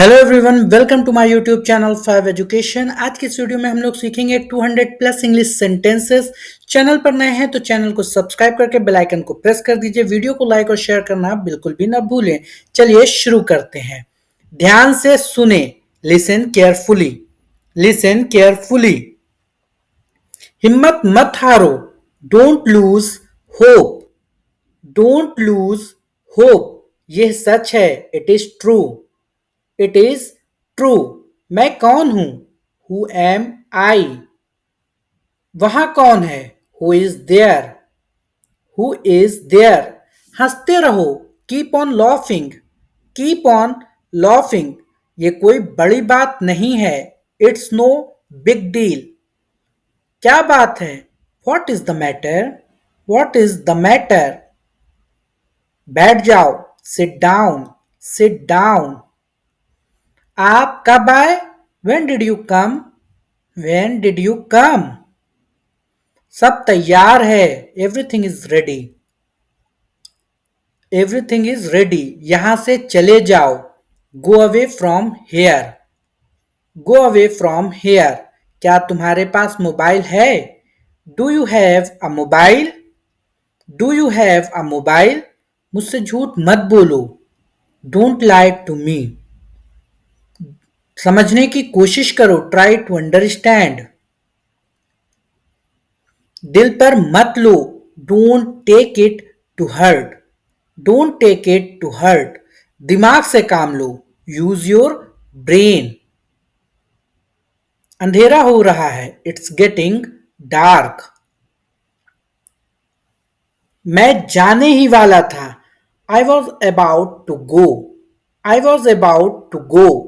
Hello everyone, welcome to my YouTube channel 5 education. आज की इस वीडियो में हम लोग सीखेंगे 200 प्लस इंग्लिश सेंटेंसेस। चैनल पर नए हैं तो चैनल को सब्सक्राइब करके बेल आइकन को प्रेस कर दीजिए। वीडियो को लाइक और शेयर करना बिल्कुल भी ना भूलें। चलिए शुरू करते हैं। ध्यान से सुने, लिसन केयरफुली। Listen carefully. हिम्मत मत हारो, don't lose hope. Don't lose hope. यह सच है, it is true. It is true. मैं कौन हूं? Who am I? वहां कौन है? Who is there? Who is there? हंसते रहो, keep on laughing. Keep on laughing. ये कोई बड़ी बात नहीं है, इट्स नो बिग डील। क्या बात है? What is the matter? What is the matter? बैठ जाओ, सिट डाउन। Sit down. आप कब आए? When did you come? When did you come? सब तैयार है, everything is ready. Everything is ready. यहां से चले जाओ, go away from here. Go away from here. क्या तुम्हारे पास मोबाइल है? Do you have a mobile? Do you have a mobile? मुझसे झूठ मत बोलो, Don't lie to me. समझने की कोशिश करो, Try to understand. दिल पर मत लो, don't take it to heart. Don't take it to heart. दिमाग से काम लो, यूज योर ब्रेन। अंधेरा हो रहा है, इट्स गेटिंग डार्क। मैं जाने ही वाला था, I was about to go. I was about to go.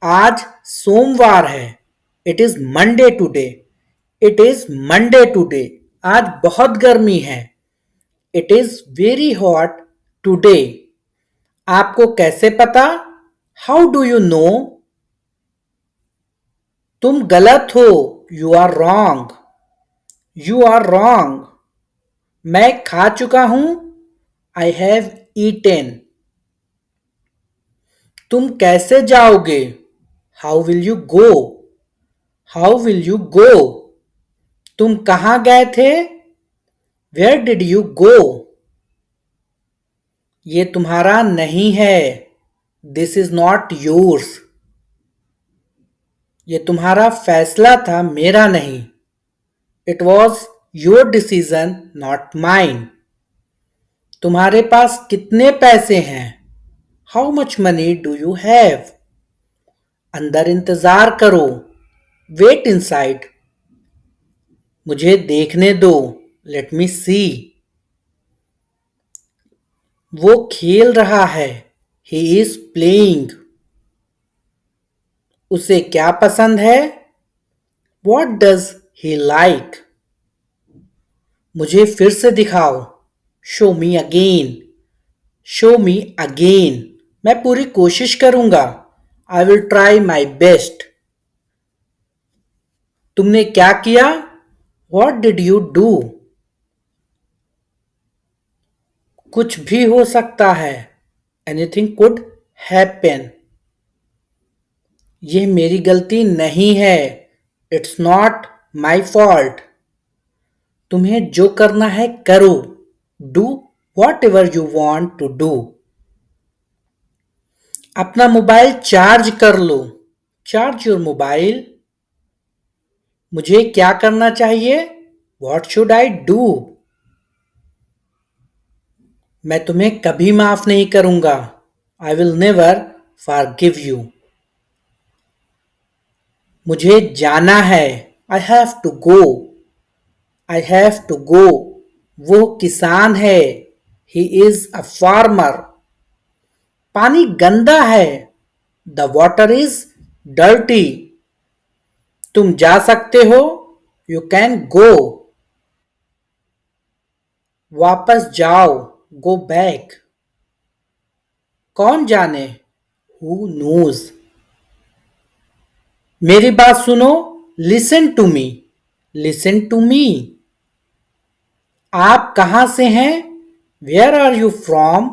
आज सोमवार है, it is Monday today. It is Monday today. आज बहुत गर्मी है, it is very hot today. आपको कैसे पता? How do you know? तुम गलत हो, you are wrong. You are wrong. मैं खा चुका हूं, आई हैव ईटेन। तुम कैसे जाओगे? How will you go? How will you go? तुम कहां गए थे? Where did you go? ये तुम्हारा नहीं है, दिस इज नॉट योर्स। ये तुम्हारा फैसला था, मेरा नहीं। It was your decision, not mine. तुम्हारे पास कितने पैसे हैं? How much money do you have? अंदर इंतजार करो, वेट इनसाइड। मुझे देखने दो, लेट मी सी। वो खेल रहा है, ही इज प्लेइंग। उसे क्या पसंद है? What does he like? मुझे फिर से दिखाओ, show me again. Show me again. मैं पूरी कोशिश करूंगा, I will try my best. तुमने क्या किया? What did you do? कुछ भी हो सकता है, एनीथिंग कुड हैपन। यह मेरी गलती नहीं है, इट्स नॉट माई फॉल्ट। तुम्हें जो करना है करो, do whatever you want to do. अपना मोबाइल चार्ज कर लो, चार्ज योर मोबाइल। मुझे क्या करना चाहिए? What should I do? मैं तुम्हें कभी माफ नहीं करूंगा, I will never forgive you. मुझे जाना है, I have to go. I have to go. वो किसान है, ही इज अ फार्मर। पानी गंदा है, द वॉटर इज डर्टी। तुम जा सकते हो, यू कैन गो। वापस जाओ, गो बैक। कौन जाने, हु नोज। मेरी बात सुनो, listen to me. Listen to me. आप कहां से हैं? Where are you from?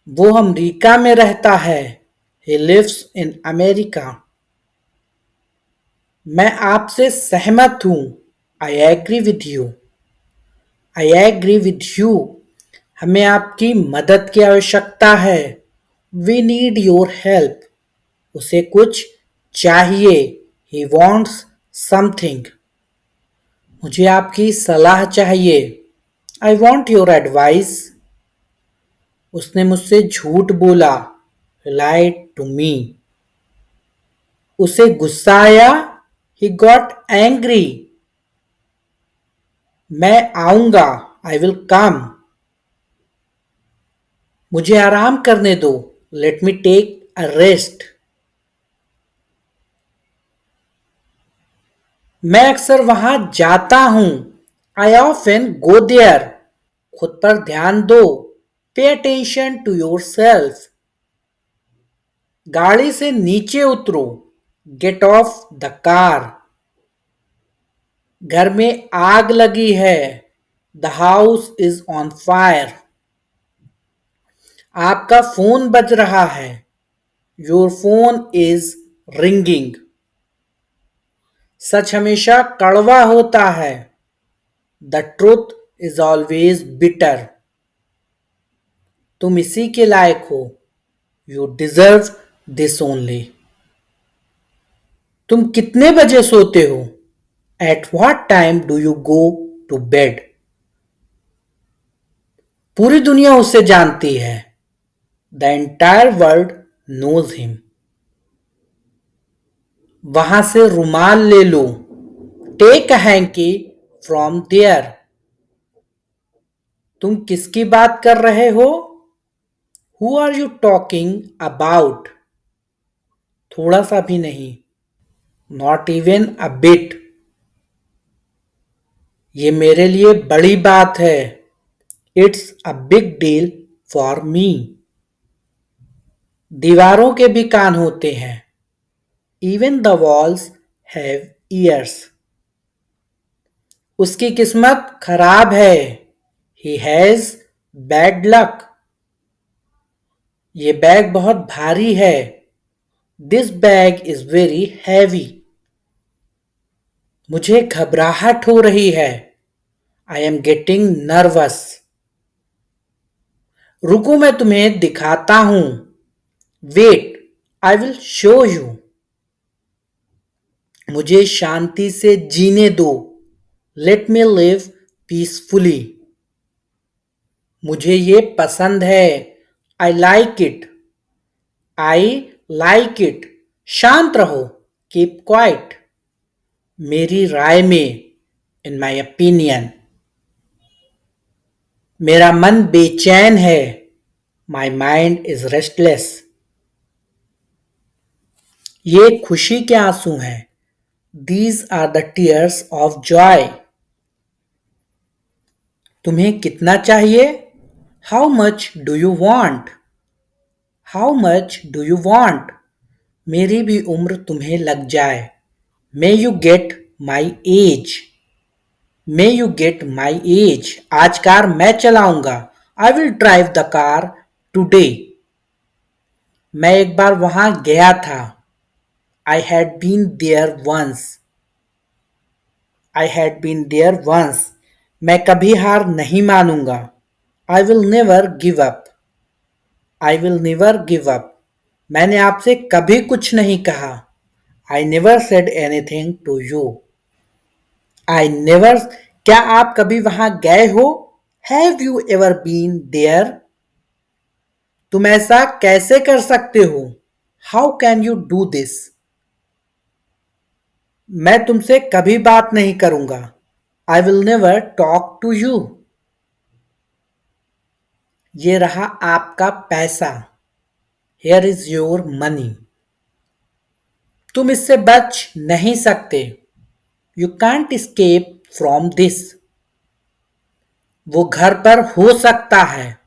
वो अमरीका में रहता है, He lives in America. मैं आपसे सहमत हूँ. I agree with you. I agree with you. हमें आपकी मदद की आवश्यकता है. We need your help. उसे कुछ चाहिए. He wants something. मुझे आपकी सलाह चाहिए. I want your advice. उसने मुझसे झूठ बोला. He lied to me. उसे गुस्सा आया. He got angry. मैं आऊंगा. I will come. मुझे आराम करने दो. Let me take a rest. मैं अक्सर वहां जाता हूं. I often go there. खुद पर ध्यान दो. Pay attention to yourself. गाड़ी से नीचे उतरो. Get off the car. घर में आग लगी है. The house is on fire. आपका फोन बज रहा है. Your phone is ringing. सच हमेशा कड़वा होता है. The truth is always bitter. तुम इसी के लायक हो. You deserve this only. तुम कितने बजे सोते हो? At what time do you go to bed? पूरी दुनिया उसे जानती है. The entire world knows him. वहां से रुमाल ले लो. Take a hanky from there. तुम किसकी बात कर रहे हो? Who are you talking about? थोड़ा सा भी नहीं. Not even a bit. ये मेरे लिए बड़ी बात है. It's a big deal for me. दीवारों के भी कान होते हैं. Even the walls have ears. उसकी किस्मत खराब है. He has bad luck. ये बैग बहुत भारी है. This bag is very heavy. मुझे घबराहट हो रही है. I am getting nervous. रुको मैं तुम्हें दिखाता हूं. Wait, I will show you. मुझे शांति से जीने दो. Let me live peacefully. मुझे ये पसंद है. I like it. I like it. शांत रहो. Keep quiet. मेरी राय में. In my opinion. मेरा मन बेचैन है. My mind is restless. ये खुशी के आंसू हैं. These are the tears of joy. तुम्हें कितना चाहिए? How much do you want? How much do you want? मेरी भी उम्र तुम्हें लग जाए. May you get my age. May you get my age. आज कार मैं चलाऊंगा. I will drive the car today. मैं एक बार वहां गया था. I had been there once. I had been there once. मैं कभी हार नहीं मानूंगा. I will never give up. I will never give up. मैंने आपसे कभी कुछ नहीं कहा. I never said anything to you. I never. क्या आप कभी वहां गए हो? Have you ever been there? तुम ऐसा कैसे कर सकते हो? How can you do this? मैं तुमसे कभी बात नहीं करूंगा. I will never talk to you. ये रहा आपका पैसा. Here is your money. तुम इससे बच नहीं सकते. You can't escape from this. वो घर पर हो सकता है.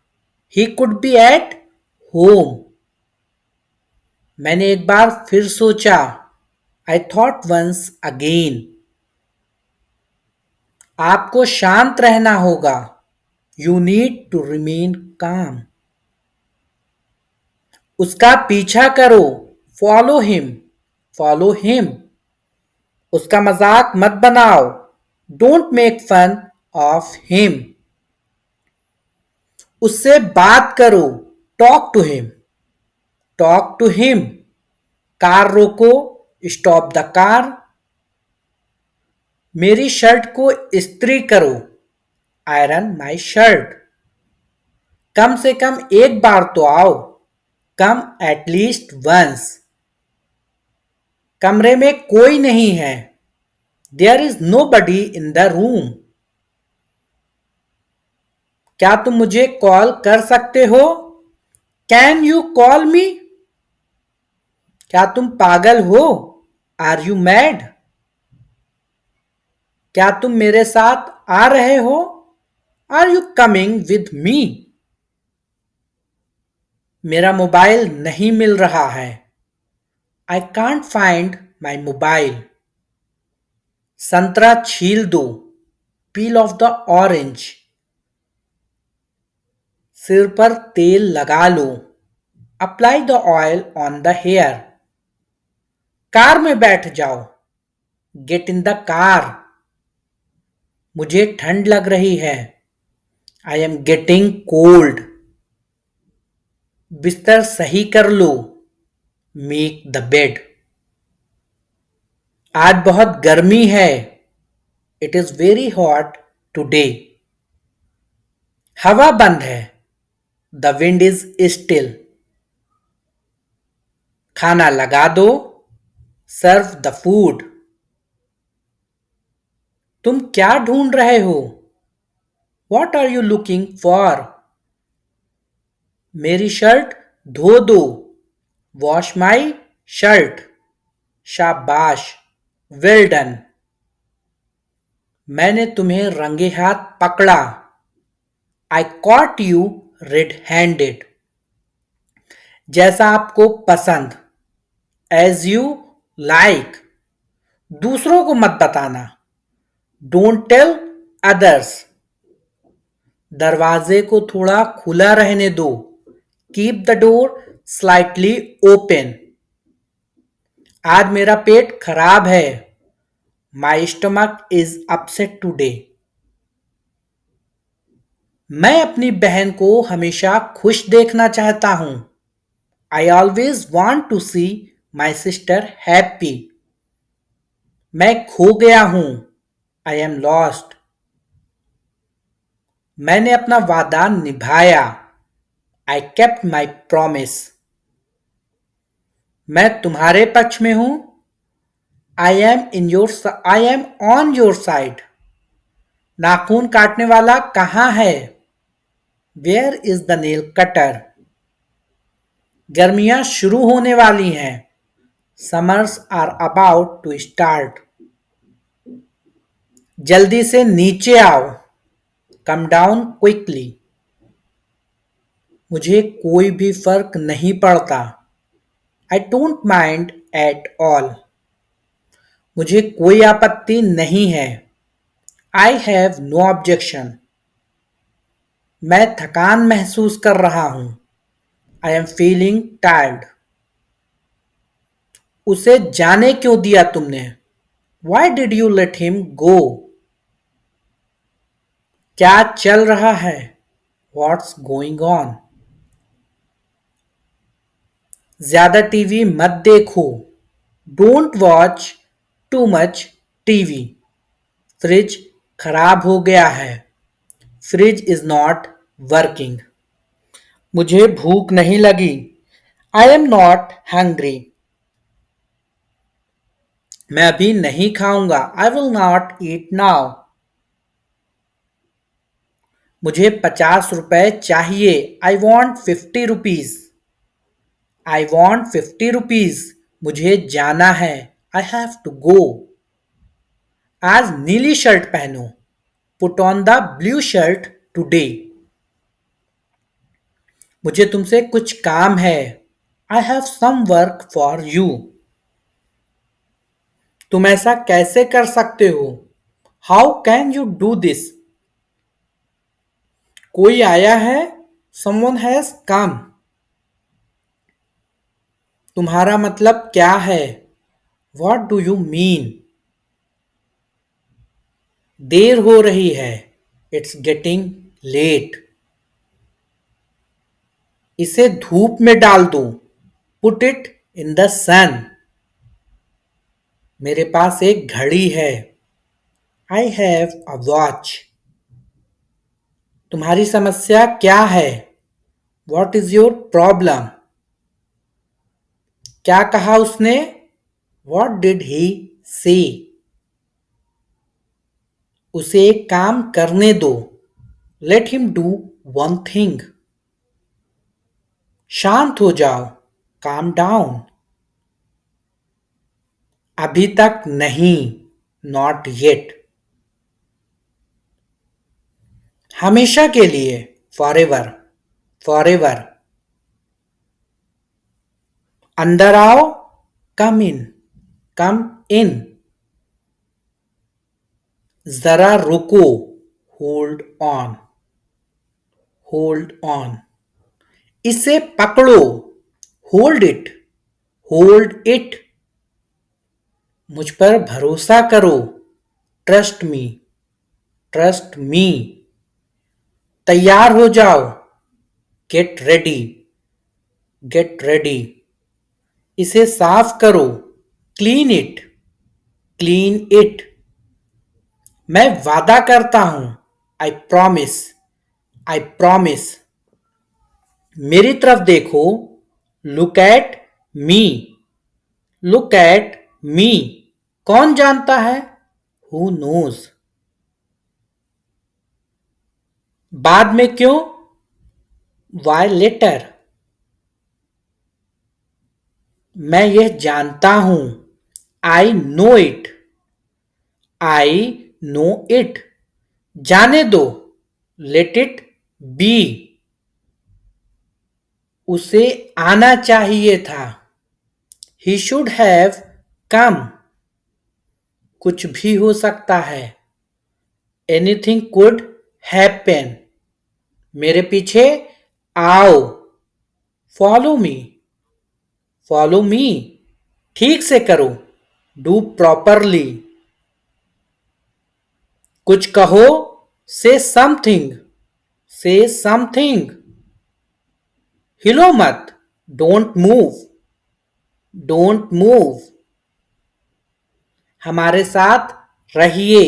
He could be at home. मैंने एक बार फिर सोचा. I thought once again. आपको शांत रहना होगा. You need to remain calm. उसका पीछा करो, फॉलो हिम, फॉलो हिम। उसका मजाक मत बनाओ, don't make fun of him. उससे बात करो, talk to him, talk to him. Car रोको, स्टॉप द कार। मेरी शर्ट को इस्त्री करो, आयरन माई शर्ट। कम से कम एक बार तो आओ, कम एटलीस्ट वंस। कमरे में कोई नहीं है, there is nobody in the room. क्या तुम मुझे कॉल कर सकते हो, कैन यू कॉल मी। क्या तुम पागल हो, आर यू मैड। क्या तुम मेरे साथ आ रहे हो, are you coming with me. मेरा मोबाइल नहीं मिल रहा है, I can't find my mobile. संतरा छील दो, पील ऑफ द ऑरेंज। सिर पर तेल लगा लो, apply the oil on the hair. Car में बैठ जाओ, गेट इन द कार। मुझे ठंड लग रही है, आई एम गेटिंग कोल्ड। बिस्तर सही कर लो, मेक द बेड। आज बहुत गर्मी है, it is very hot today. हवा बंद है, द विंड इज स्टिल। खाना लगा दो, सर्व द फूड। तुम क्या ढूंढ रहे हो, what are you looking for. मेरी शर्ट धो दो, वॉश माई शर्ट। शाबाश, वेल डन। मैंने तुम्हें रंगे हाथ पकड़ा, I caught you red handed. जैसा आपको पसंद, एज यू लाइक। दूसरों को मत बताना, डोंट टेल अदर्स। दरवाजे को थोड़ा खुला रहने दो, keep the door slightly open. आज मेरा पेट खराब है, my stomach is upset today. मैं अपनी बहन को हमेशा खुश देखना चाहता हूं, I always want to see my sister happy. मैं खो गया हूं, आई एम लॉस्ट। मैंने अपना वादा निभाया, आई केप्ट माई प्रॉमिस। मैं तुम्हारे पक्ष में हूं, I am on your side. नाखून काटने वाला कहाँ है, where is the nail cutter. गर्मियां शुरू होने वाली हैं, summers are about to start. जल्दी से नीचे आओ, कम डाउन क्विकली। मुझे कोई भी फर्क नहीं पड़ता, I don't mind at all. मुझे कोई आपत्ति नहीं है, आई हैव नो ऑब्जेक्शन। मैं थकान महसूस कर रहा हूं, आई एम फीलिंग टायर्ड। उसे जाने क्यों दिया तुमने, Y did you let him गो। क्या चल रहा है, व्हाट्स गोइंग ऑन। ज्यादा टीवी मत देखो, don't watch too much TV. Fridge खराब हो गया है, फ्रिज इज नॉट वर्किंग। मुझे भूख नहीं लगी, आई एम नॉट हंग्री। मैं अभी नहीं खाऊंगा, I will not eat now. मुझे 50 रुपए चाहिए, I want 50 rupees. I want 50 rupees. मुझे जाना है, आई हैव टू गो। आज नीली शर्ट पहनो, put on the blue shirt today. मुझे तुमसे कुछ काम है, I have some work for you. तुम ऐसा कैसे कर सकते हो, how can you do this. कोई आया है, समवन हैज कम। तुम्हारा मतलब क्या है? What do you mean? देर हो रही है। It's getting late. इसे धूप में डाल दो। Put it in the sun. मेरे पास एक घड़ी है। I have a watch. तुम्हारी समस्या क्या है? What is your problem? क्या कहा उसने? वॉट डिड ही से? उसे एक काम करने दो। Let him do one thing. शांत हो जाओ। Calm down. अभी तक नहीं। Not yet. हमेशा के लिए। For ever. For ever. अंदर आओ। कम इन। कम इन। जरा रुको। Hold on. Hold on. इसे पकड़ो। Hold it. Hold it. मुझ पर भरोसा करो। Trust me. Trust me. तैयार हो जाओ। Get ready. Get ready. इसे साफ करो। Clean it. Clean it. मैं वादा करता हूं। आई प्रॉमिस। I promise. मेरी तरफ देखो। Look at me. Look at me. कौन जानता है? Who knows. बाद में क्यों? Why later. मैं यह जानता हूं। I know it. I know it. जाने दो। Let it be. उसे आना चाहिए था। He should have come. कुछ भी हो सकता है। Anything could happen. मेरे पीछे आओ। Follow me. Follow me. ठीक से करो। Do properly. कुछ कहो। Say something. से समथिंग। हिलो मत। Don't move. Don't move. हमारे साथ रहिए।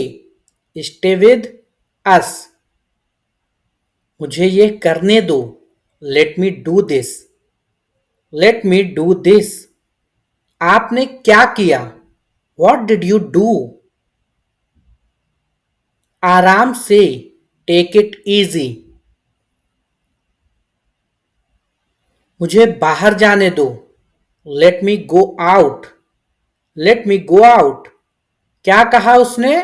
Stay with us. मुझे ये करने दो। Let me do this. Let me do this. आपने क्या किया? What did you do? आराम से। Take it easy. मुझे बाहर जाने दो। Let me go out. Let me go out. क्या कहा उसने?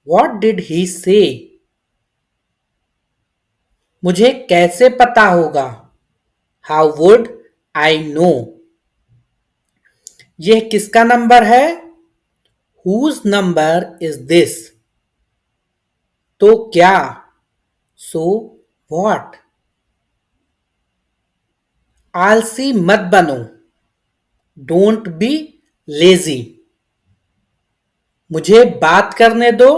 वॉट डिड ही से? मुझे कैसे पता होगा? How would I know? यह किसका नंबर है? Whose number is this? तो क्या? So what? आलसी मत बनो। Don't be lazy. मुझे बात करने दो।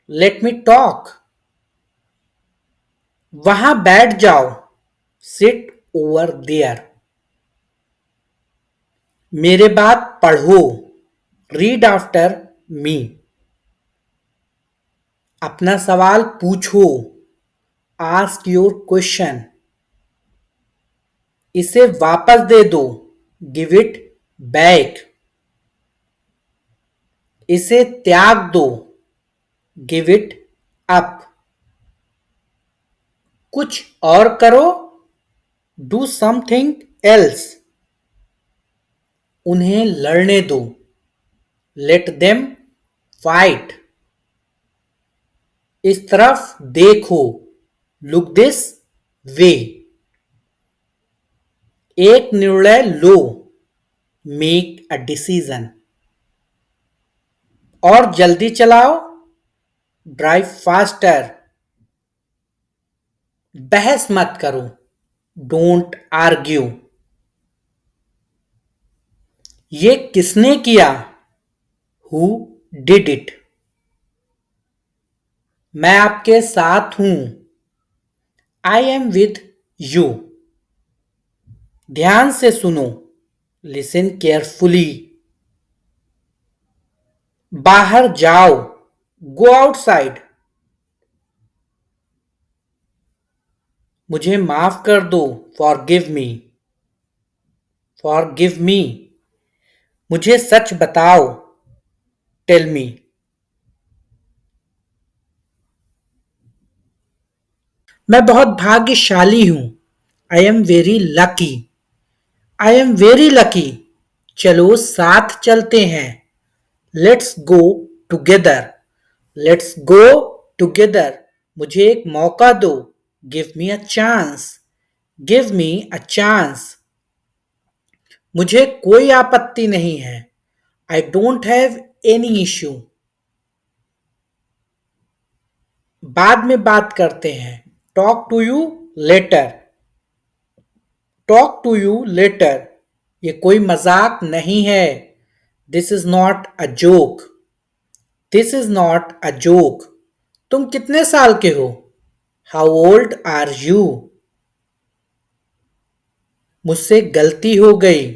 Let me talk. वहां बैठ जाओ। Sit over there. मेरे बात पढ़ो। Read after me. अपना सवाल पूछो। Ask your question. इसे वापस दे दो। Give it back. इसे त्याग दो। Give it up. कुछ और करो। Do something else. उन्हें लड़ने दो। Let them fight. इस तरफ देखो। Look this way. एक निर्णय लो। Make a decision. और जल्दी चलाओ। Drive faster. बहस मत करो। Don't argue. ये किसने किया? Who did it? मैं आपके साथ हूं। I am with you. ध्यान से सुनो। Listen carefully. बाहर जाओ। Go outside. मुझे माफ कर दो। Forgive me. Forgive me. मुझे सच बताओ। Tell me. मैं बहुत भाग्यशाली हूं। I am very lucky. I am very lucky. चलो साथ चलते हैं। Let's go together. Let's go together. मुझे एक मौका दो। Give me a chance. Give me a chance. मुझे कोई आपत्ति नहीं है। I don't have any issue. बाद में बात करते हैं। Talk to you later. Talk to you later. ये कोई मजाक नहीं है। This is not a joke. This is not a joke. तुम कितने साल के हो? How old are you? मुझसे गलती हो गई।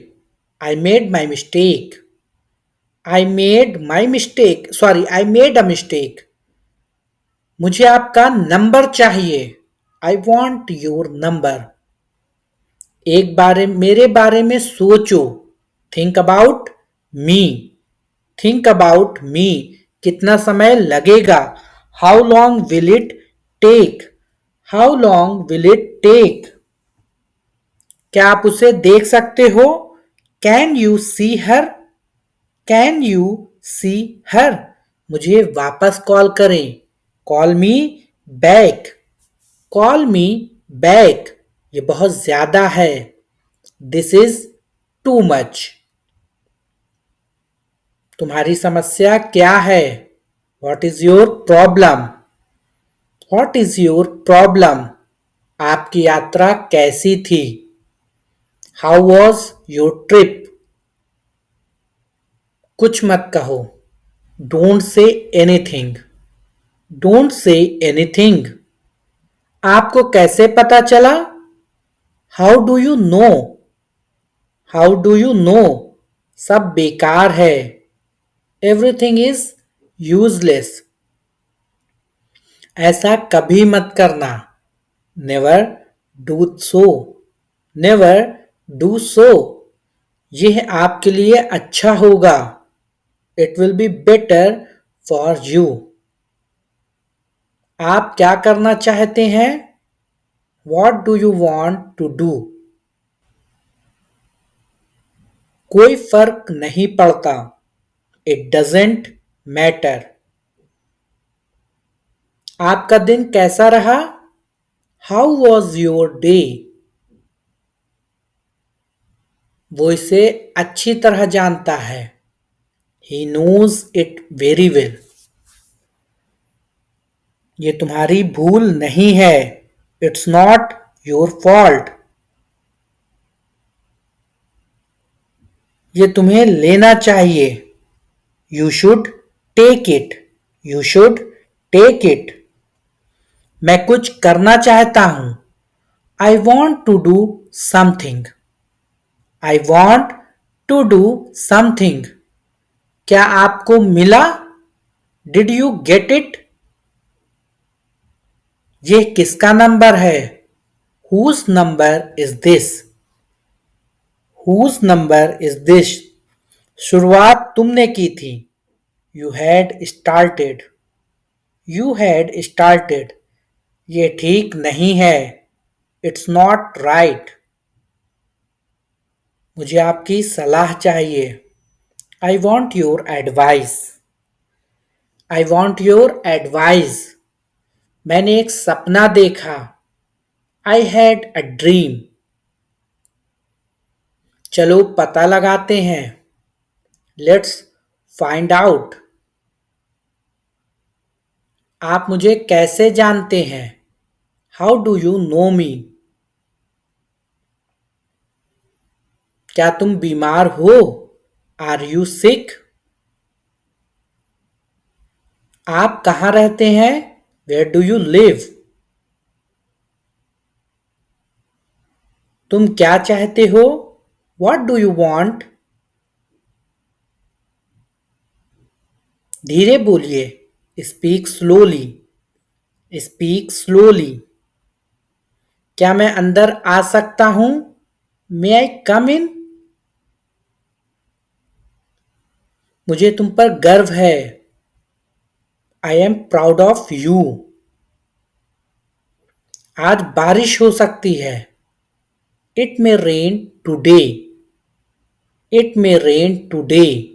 I made my mistake. I made my mistake sorry I made a mistake. मुझे आपका नंबर चाहिए। I want your number. एक बारे मेरे बारे में सोचो। Think about me. Think about me. कितना समय लगेगा? How long will it take? How long will it take? क्या आप उसे देख सकते हो? Can you see her? Can you see her? मुझे वापस कॉल करें। Call me back. Call me back. ये बहुत ज्यादा है। This is too much. तुम्हारी समस्या क्या है? What is your problem? What is your problem? आपकी यात्रा कैसी थी? How was your trip? कुछ मत कहो। Don't say anything. Don't say anything. आपको कैसे पता चला? How do you know? How do you know? सब बेकार है। Everything is useless. ऐसा कभी मत करना। Never do so. Never do so. यह आपके लिए अच्छा होगा। It will be better for you. आप क्या करना चाहते हैं? What do you want to do? कोई फर्क नहीं पड़ता। It doesn't matter. आपका दिन कैसा रहा? How was your day? वो इसे अच्छी तरह जानता है। He knows it very well. ये तुम्हारी भूल नहीं है। It's not your fault. ये तुम्हें लेना चाहिए। You should take it. You should take it. मैं कुछ करना चाहता हूं। I want to do something. I want to do something. क्या आपको मिला? Did you get it? ये किसका नंबर है? Whose number is this? Whose number is this? शुरुआत तुमने की थी। You had started. You had started. ये ठीक नहीं है। It's not right. मुझे आपकी सलाह चाहिए। I want your advice. I want your advice. मैंने एक सपना देखा। I had a dream. चलो पता लगाते हैं। Let's find out. आप मुझे कैसे जानते हैं? How do you know me? क्या तुम बीमार हो? Are you sick? आप कहाँ रहते हैं? Where do you live? तुम क्या चाहते हो? What do you want? धीरे बोलिए। Speak slowly. Speak slowly. क्या मैं अंदर आ सकता हूं? मे आई कम इन? मुझे तुम पर गर्व है। I am proud of you. आज बारिश हो सकती है। It may rain today. It may rain today.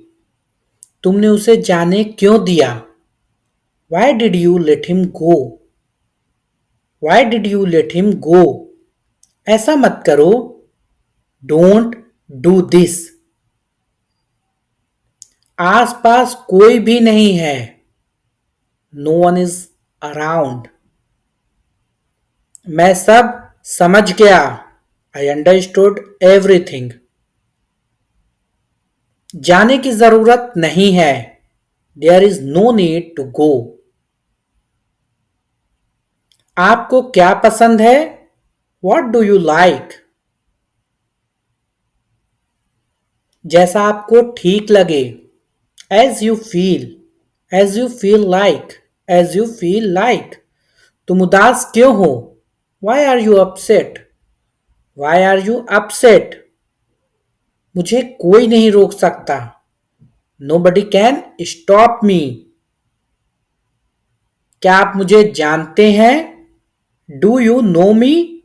तुमने उसे जाने क्यों दिया? Why did you let him go? Why did you let him go? ऐसा मत करो। Don't do this. आस पास कोई भी नहीं है। No one is around. मैं सब समझ गया। I understood everything. जाने की जरूरत नहीं है। There is no need to go. आपको क्या पसंद है? What do you like? जैसा आपको ठीक लगे। As you feel. As you feel like. As you feel like. तुम उदास क्यों हो? Why are you upset? Why are you upset? मुझे कोई नहीं रोक सकता। Nobody can stop me. क्या आप मुझे जानते हैं? Do you know me?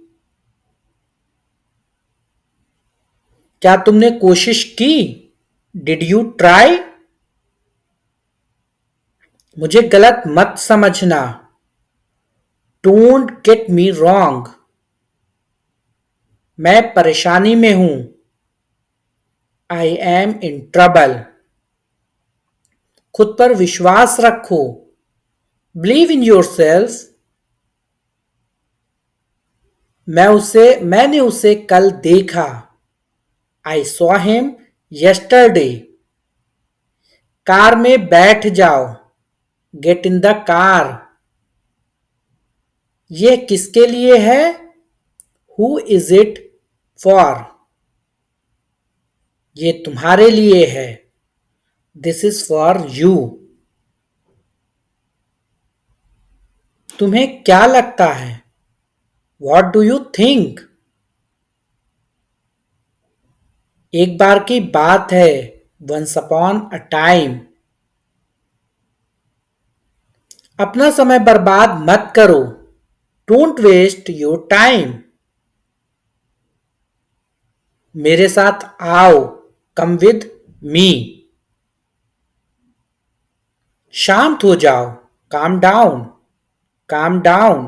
क्या तुमने कोशिश की? Did you try? मुझे गलत मत समझना। Don't get me wrong. मैं परेशानी में हूं। I am in trouble. खुद पर विश्वास रखो। Believe in yourself. मैंने उसे कल देखा। I saw him yesterday. Car में बैठ जाओ। Get in the car. यह किसके लिए है? Who is it for? ये तुम्हारे लिए है। This is for you. तुम्हें क्या लगता है? What do you think? एक बार की बात है। Once upon a time. अपना समय बर्बाद मत करो। Don't waste your time. मेरे साथ आओ। Come with me. शांत हो जाओ। Calm down. Calm down.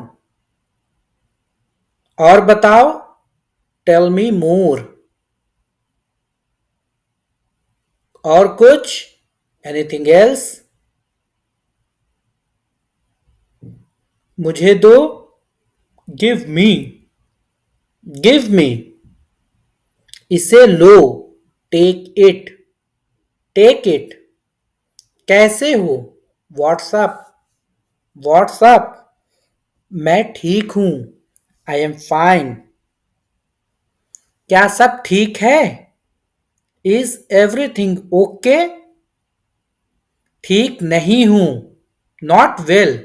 और बताओ। Tell me more. और कुछ? Anything else? मुझे दो। Give me. Give me. इसे लो। Take it. Take it. कैसे हो? व्हाट्सअप। व्हाट्सअप। मैं ठीक हूं। I am fine. क्या सब ठीक है? Is everything okay? ठीक नहीं हूं। Not well.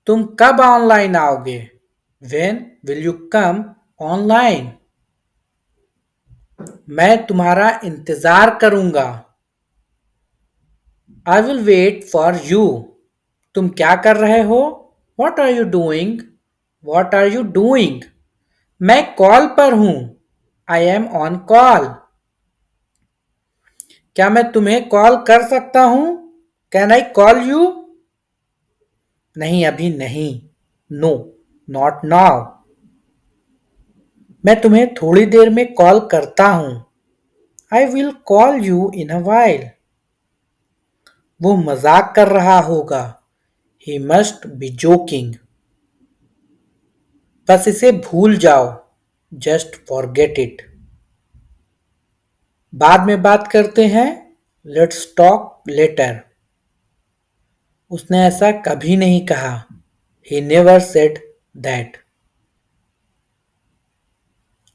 तुम कब ऑनलाइन आओगे? When will you come online? मैं तुम्हारा इंतजार करूंगा। I will wait for you. तुम क्या कर रहे हो? What are you doing? What are you doing? मैं कॉल पर हूं। I am on call. क्या मैं तुम्हें कॉल कर सकता हूं? Can I call you? नहीं, अभी नहीं। No, not now. मैं तुम्हें थोड़ी देर में कॉल करता हूं। I will call you in a while. वो मजाक कर रहा होगा। He must be joking. बस इसे भूल जाओ। Just forget it. बाद में बात करते हैं। Let's talk later. उसने ऐसा कभी नहीं कहा। He never said that.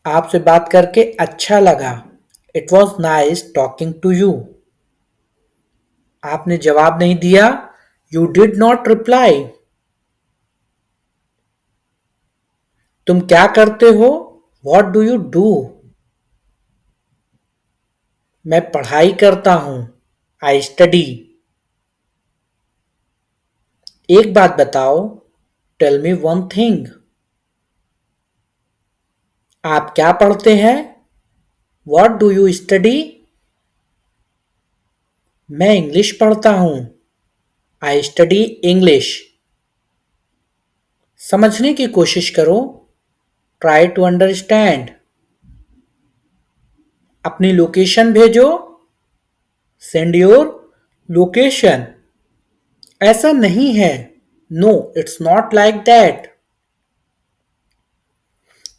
आपसे बात करके अच्छा लगा। It was nice talking to you. आपने जवाब नहीं दिया। You did not reply. तुम क्या करते हो? What do you do? मैं पढ़ाई करता हूं। I study. एक बात बताओ। Tell me one thing. आप क्या पढ़ते हैं? What do you study? मैं इंग्लिश पढ़ता हूं। I study English. समझने की कोशिश करो। Try to understand. अपनी लोकेशन भेजो। Send your location. ऐसा नहीं है। No it's not like that.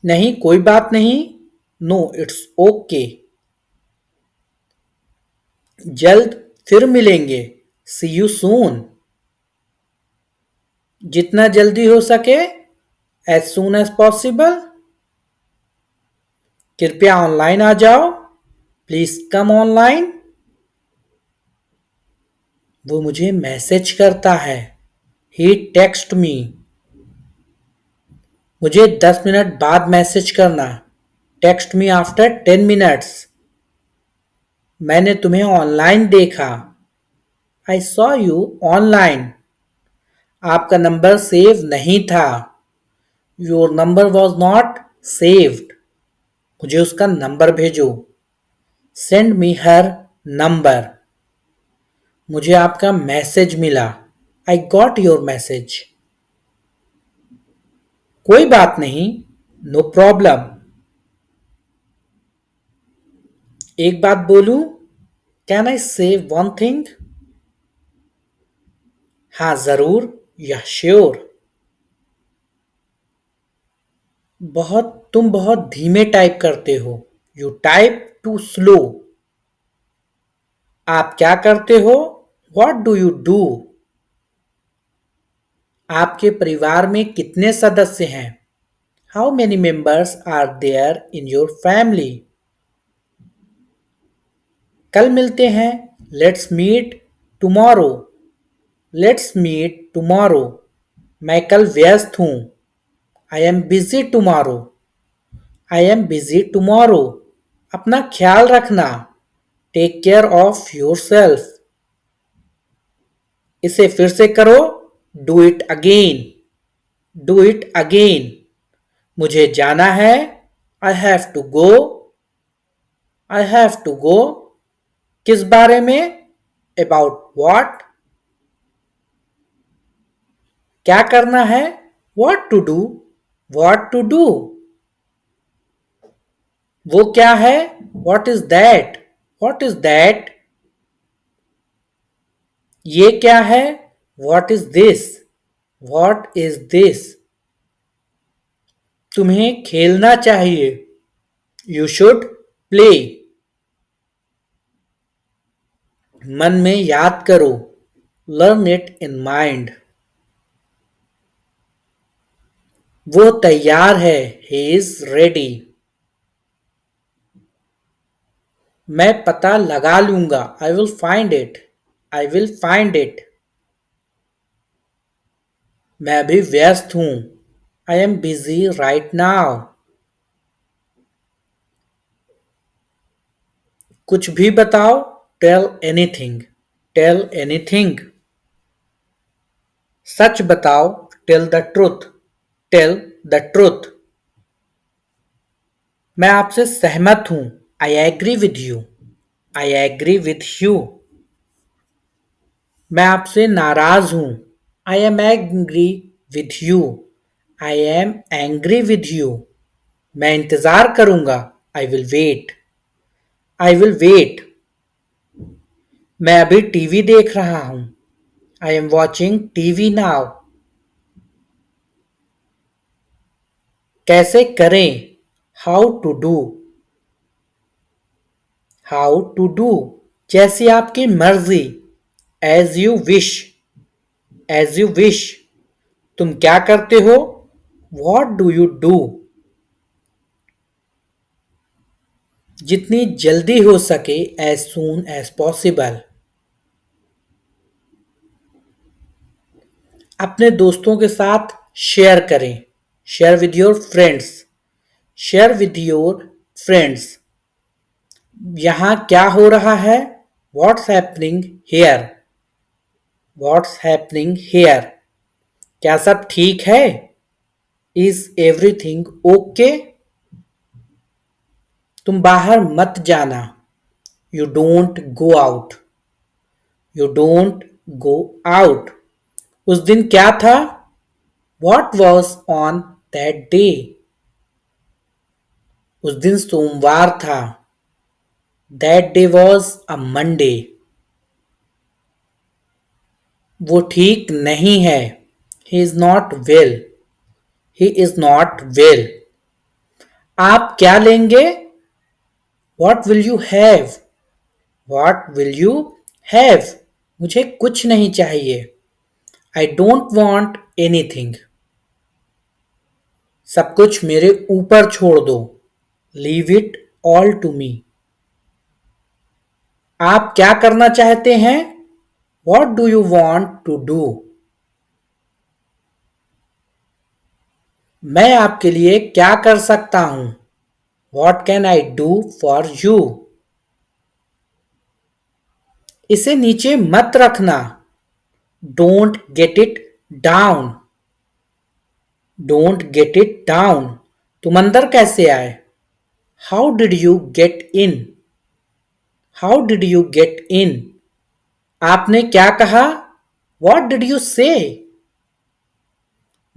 नहीं कोई बात नहीं। No it's okay. जल्द फिर मिलेंगे। See you soon. जितना जल्दी हो सके। As soon as possible. कृपया ऑनलाइन आ जाओ। Please come online. वो मुझे मैसेज करता है। He text me. मुझे 10 मिनट बाद मैसेज करना। Text me after 10 minutes. मैंने तुम्हें ऑनलाइन देखा। I saw you online. आपका नंबर सेव नहीं था। Your number was not saved. मुझे उसका नंबर भेजो। Send me her number. मुझे आपका मैसेज मिला। I got your message. कोई बात नहीं। No problem. एक बात बोलूं? कैन आई से वन थिंग? हाँ जरूर। या श्योर। तुम बहुत धीमे टाइप करते हो। You type too slow. आप क्या करते हो? What do you do? आपके परिवार में कितने सदस्य हैं? How many members are there in your family? कल मिलते हैं। Let's meet tomorrow. Let's meet tomorrow. मैं कल व्यस्त हूं। I am busy tomorrow. I am busy tomorrow. अपना ख्याल रखना। Take care of yourself. इसे फिर से करो। Do it again. Do it again. मुझे जाना है। I have to go. I have to go. किस बारे में? About what? क्या करना है? What to do? What to do? वो क्या है? What is that? What is that? ये क्या है? What is this? What is this? तुम्हें खेलना चाहिए। You should play. मन में याद करो। Learn it in mind. वो तैयार है। He is ready. मैं पता लगा लूंगा। I will find it. I will find it. मैं अभी व्यस्त हूं। I am busy right now. कुछ भी बताओ। Tell anything. Tell anything. सच बताओ। Tell the truth. Tell the truth. मैं आपसे सहमत हूं। I agree with you. I agree with you. मैं आपसे नाराज हूं। I am angry with you. I am angry with you. मैं इंतजार करूंगा। I will wait. I will wait. मैं अभी टीवी देख रहा हूं। I M watching TV now. कैसे करें? How to do? How to do, जैसी आपकी मर्जी, as you wish, as you wish, तुम क्या करते हो, वॉट डू यू डू, जितनी जल्दी हो सके, एज सून एज पॉसिबल। अपने दोस्तों के साथ शेयर करें, share with your friends, share with your friends. यहां क्या हो रहा है, what's happening here, what's happening here, क्या सब ठीक है, इज एवरीथिंग ओके, तुम बाहर मत जाना, you don't go out, you don't go out. उस दिन क्या था, what was on that day, उस दिन सोमवार था, that day was a Monday, वो ठीक नहीं है, he is not well, he is not well. आप क्या लेंगे, what will you have, what will you have, मुझे कुछ नहीं चाहिए, आई डोंट वॉन्ट एनीथिंग, सब कुछ मेरे ऊपर छोड़ दो, leave it all to me. आप क्या करना चाहते हैं, what do you want to do, मैं आपके लिए क्या कर सकता हूं, what can I do for you, इसे नीचे मत रखना, don't get it down, don't get it down, तुम अंदर कैसे आए, how did you get in, how did you get in, आपने क्या कहा, वॉट डिड यू से,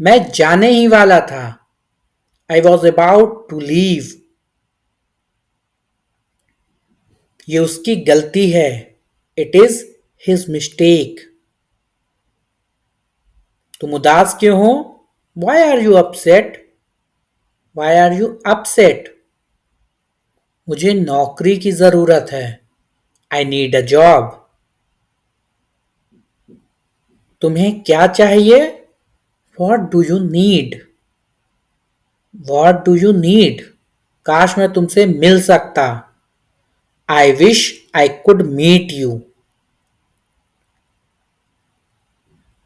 मैं जाने ही वाला था, I was about to leave, ये उसकी गलती है, इट इज हिज मिस्टेक, तुम उदास क्यों हो, why are you upset, why are you upset, मुझे नौकरी की जरूरत है, आई नीड अ जॉब, तुम्हें क्या चाहिए, what do you need, what do you need, काश मैं तुमसे मिल सकता, I wish I could meet you,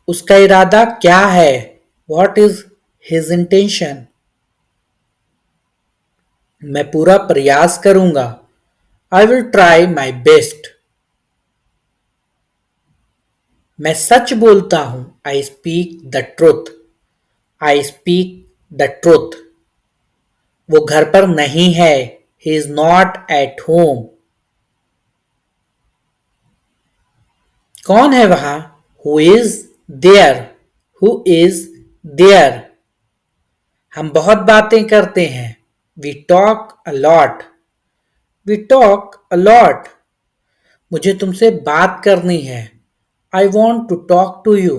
उसका इरादा क्या है, वॉट इज हिज इंटेंशन, मैं पूरा प्रयास करूंगा, I will try my best, मैं सच बोलता हूं, I speak the truth, I speak the truth, वो घर पर नहीं है, he is not at home, कौन है वहां, who is there, who is there, हम बहुत बातें करते हैं, we talk a lot, we talk a lot, मुझे तुमसे बात करनी है, I want to talk to you,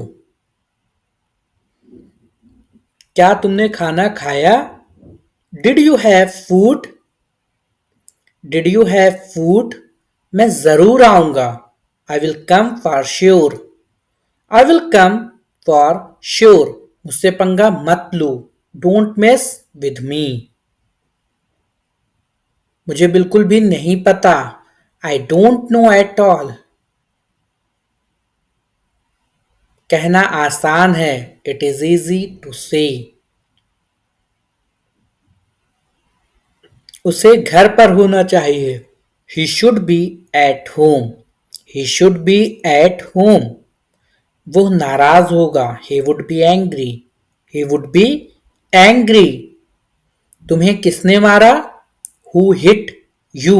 क्या तुमने खाना खाया, did you have food, did you have food, मैं जरूर आऊंगा, I will come for sure, I will come for sure, मुझसे पंगा मत लो, डोंट मेस विद मी, मुझे बिल्कुल भी नहीं पता, I don't know at all, कहना आसान है, इट इज इजी टू से, उसे घर पर होना चाहिए, he should be at home, he should be at home, वो नाराज होगा, he would be angry, he would be angry, तुम्हें किसने मारा, हु हिट यू,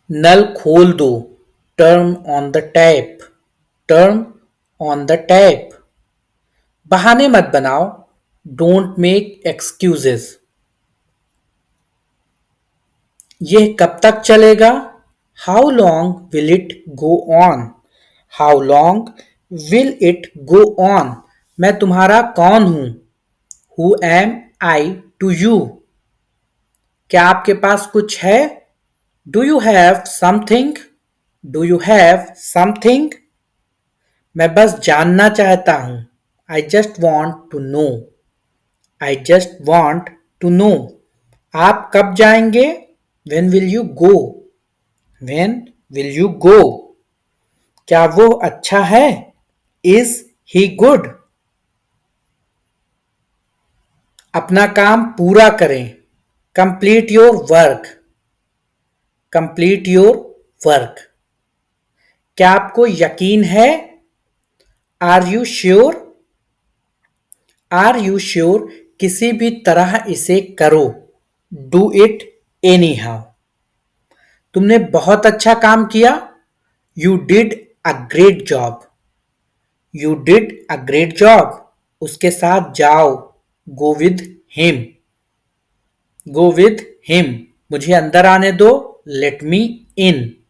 नल खोल दो, turn on the tap, turn on the tap, बहाने मत बनाओ, डोंट मेक एक्सक्यूजेस, यह कब तक चलेगा, how long will it go on, how long will it go on, मैं तुम्हारा कौन हूं, who am I to you, क्या आपके पास कुछ है? Do you have something? Do you have something? मैं बस जानना चाहता हूं। I just want to know. I just want to know. आप कब जाएंगे? When will you go? When will you go? क्या वो अच्छा है? Is he good? अपना काम पूरा करें। Complete your work. Complete your work. क्या आपको यकीन है? Are you sure? Are you sure? किसी भी तरह इसे करो। Do it anyhow. तुमने बहुत अच्छा काम किया। You did a great job. You did a great job. उसके साथ जाओ। Go with him. Go with him. मुझे अंदर आने दो। Let me in.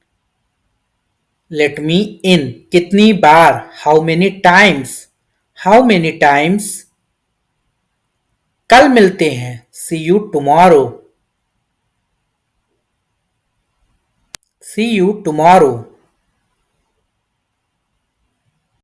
Let me in. कितनी बार? How many times? How many times? कल मिलते हैं। See you tomorrow. See you tomorrow.